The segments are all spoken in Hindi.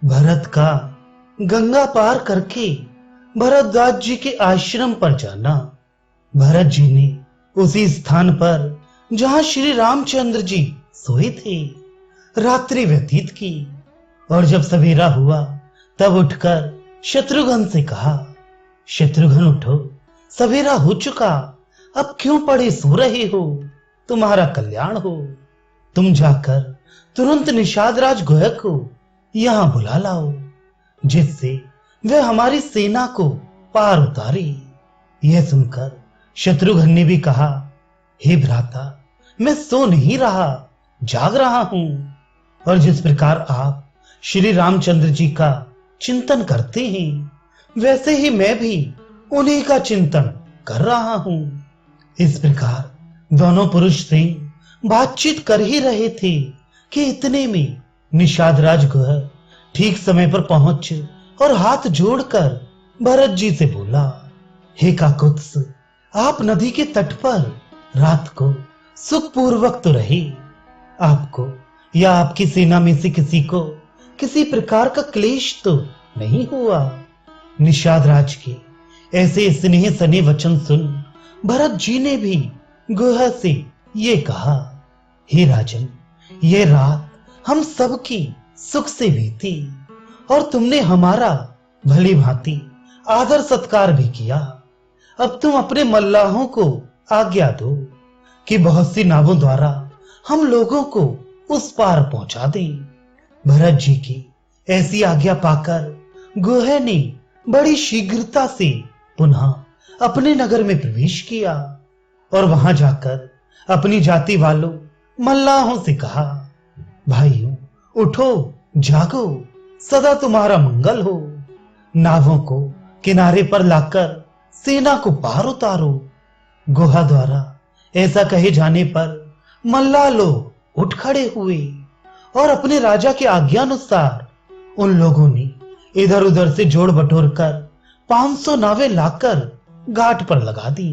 भरत का गंगा पार करके भरद्वाज जी के आश्रम पर जाना। भरत जी ने उसी स्थान पर जहां श्री रामचंद्र जी सोए थे रात्रि व्यतीत की, और जब सवेरा हुआ तब उठकर शत्रुघ्न से कहा, शत्रुघ्न उठो, सवेरा हो चुका, अब क्यों पड़े सो रहे हो, तुम्हारा कल्याण हो। तुम जाकर तुरंत निषाद राज गुह को यहां बुला लाओ, जिससे वह हमारी सेना को पार उतारे। यह सुनकर शत्रुघ्न ने भी कहा, हे भ्राता, मैं सो नहीं रहा, जाग रहा हूं। और जिस प्रकार आप श्री रामचंद्र जी का चिंतन करते हैं, वैसे ही मैं भी उन्हीं का चिंतन कर रहा हूं। इस प्रकार दोनों पुरुष सिंह बातचीत कर ही रहे थे कि इतने में निषाद राज गुह ठीक समय पर पहुंच और हाथ जोड़कर भरत जी से बोला, हे काकुत्स, आप नदी के तट पर रात को सुखपूर्वक तो रहे, आपको या आपकी सेना में से किसी को किसी प्रकार का क्लेश तो नहीं हुआ। निषाद राज के ऐसे स्नेह सने वचन सुन भरत जी ने भी गुह से ये कहा, हे राजन, ये रात हम सबकी सुख से बीती और तुमने हमारा भली भांति आदर सत्कार भी किया। अब तुम अपने मल्लाहों को आज्ञा दो कि बहुत सी नावों द्वारा हम लोगों को उस पार पहुंचा दें। भरत जी की ऐसी आज्ञा पाकर गुह ने बड़ी शीघ्रता से पुनः अपने नगर में प्रवेश किया और वहां जाकर अपनी जाति वालों मल्लाहों से कहा, भाइयों, उठो, जागो, सदा तुम्हारा मंगल हो। नावों को किनारे पर लाकर सेना को पार उतारो। गुहा द्वारा ऐसा कहे जाने पर मल्लाह लोग उठ खड़े हुए और अपने राजा के आज्ञानुसार उन लोगों ने इधर उधर से जोड़ बटोर कर 500 नावें लाकर घाट पर लगा दी।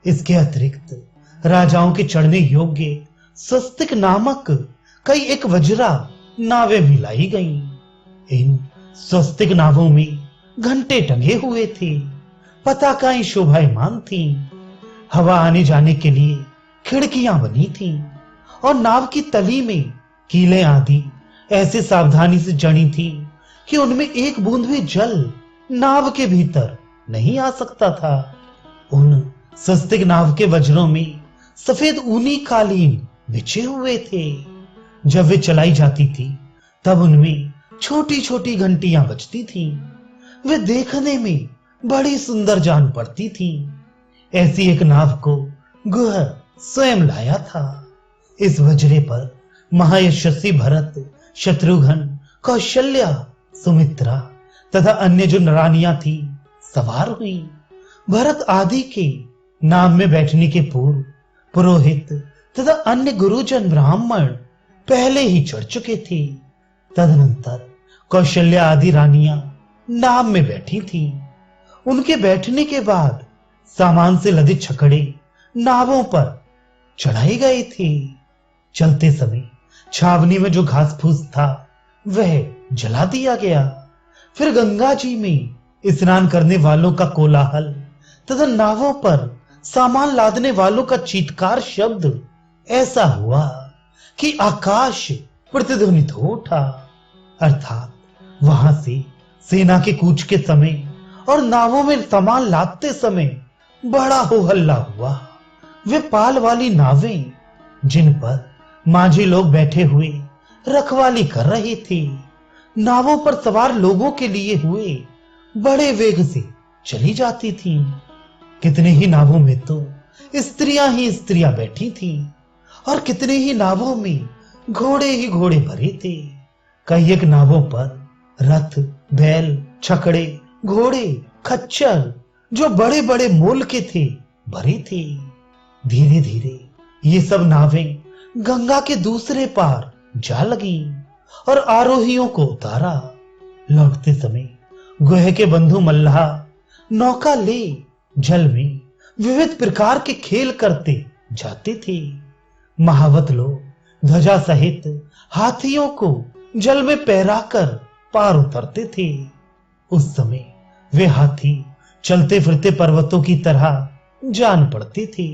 इसके अतिरिक्त राजाओं के चढ़ने योग्य स्वस्तिक नामक कई एक वज्रा नावें भी लाई गईं। इन स्वस्तिक नावों में घंटे टंगे हुए थे, पताकाएं शोभायमान थीं, हवा आने जाने के लिए खिड़कियां बनी थीं और नाव की तली में कीलें आदि ऐसे सावधानी से जड़ी थी कि उनमें एक बूंद भी जल नाव के भीतर नहीं आ सकता था। उन स्वस्तिक नाव के वज्रों में सफेद ऊनी कालीन बिछे हुए थे। जब वे चलाई जाती थी तब उनमें छोटी छोटी घंटियां बजती थीं। वे देखने में बड़ी सुंदर जान पड़ती थी। ऐसी एक नाव को गुह स्वयं लाया था। इस वज्रे पर महायशस्वी भरत, शत्रुघ्न, कौशल्या, सुमित्रा तथा अन्य जो रानियां थी सवार हुई। भरत आदि के नाम में बैठने के पूर्व पुरोहित तथा अन्य गुरुजन ब्राह्मण पहले ही चढ़ चुके थे। तदनंतर कौशल्या आदि रानियां नाव में बैठी थीं। उनके बैठने के बाद सामान से लदे छकड़े नावों पर चढ़ाए गए थे। चलते समय छावनी में जो घास फूस था वह जला दिया गया। फिर गंगा जी में स्नान करने वालों का कोलाहल तथा नावों पर सामान लादने वालों का चीत्कार शब्द ऐसा हुआ कि आकाश प्रतिध्वनित हो उठा। अर्थात वहां से सेना के कूच के समय और नावों में सामान लादते समय बड़ा हो हल्ला हुआ। वे पाल वाली नावें जिन पर माझी लोग बैठे हुए रखवाली कर रहे थे, नावों पर सवार लोगों के लिए हुए बड़े वेग से चली जाती थीं। कितने ही नावों में तो स्त्रियां ही स्त्रियां बैठी थीं और कितने ही नावों में घोड़े ही घोड़े भरे थे। कई एक नावों पर रथ, बैल, छकड़े, घोड़े, खच्चर जो बड़े बड़े मोल के थे भरे थे। धीरे धीरे ये सब नावें गंगा के दूसरे पार जा लगी और आरोहियों को उतारा। लौटते समय गुह के बंधु मल्लाह नौका ले जल में विविध प्रकार के खेल करते जाते थे। महावत लोग ध्वजा सहित हाथियों को जल में पैराकर पार उतरते थे। उस समय वे हाथी चलते फिरते पर्वतों की तरह जान पड़ते थे।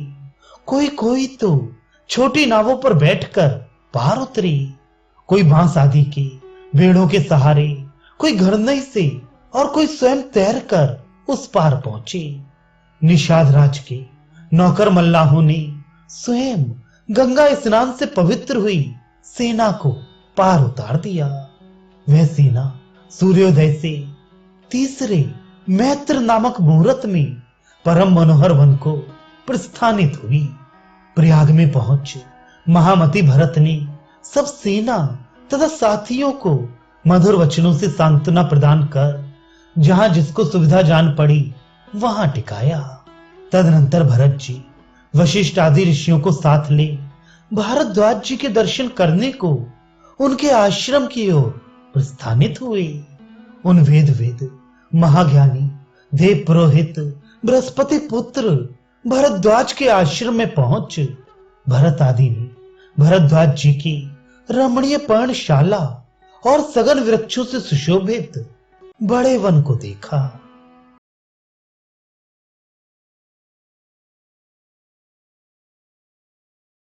कोई कोई तो छोटी नावों पर बैठकर पार उतरे, कोई बांस आदि के बेड़ों के सहारे, कोई घरनई से और कोई स्वयं तैरकर उस पार पहुंचे। निषाद राज के नौकर मल्लाहों ने स्वयं गंगा स्नान से पवित्र हुई सेना को पार उतार दिया। वह सेना सूर्योदय से तीसरे मैत्र नामक मुहूर्त में परम मनोहर वन को प्रस्थानित हुई। प्रयाग में पहुंच महामती भरत ने सब सेना तथा साथियों को मधुर वचनों से सांत्वना प्रदान कर जहां जिसको सुविधा जान पड़ी वहां टिकाया। तदनंतर भरत जी वशिष्ठ आदि ऋषियों को साथ ले भारद्वाज जी के दर्शन करने को उनके आश्रम की ओर प्रस्थानित हुए। उन वेद महाज्ञानी देव पुरोहित बृहस्पति पुत्र भरद्वाज के आश्रम में पहुंच भरत आदि ने भरद्वाज जी की रमणीय पर्णशाला और सघन वृक्षों से सुशोभित बड़े वन को देखा।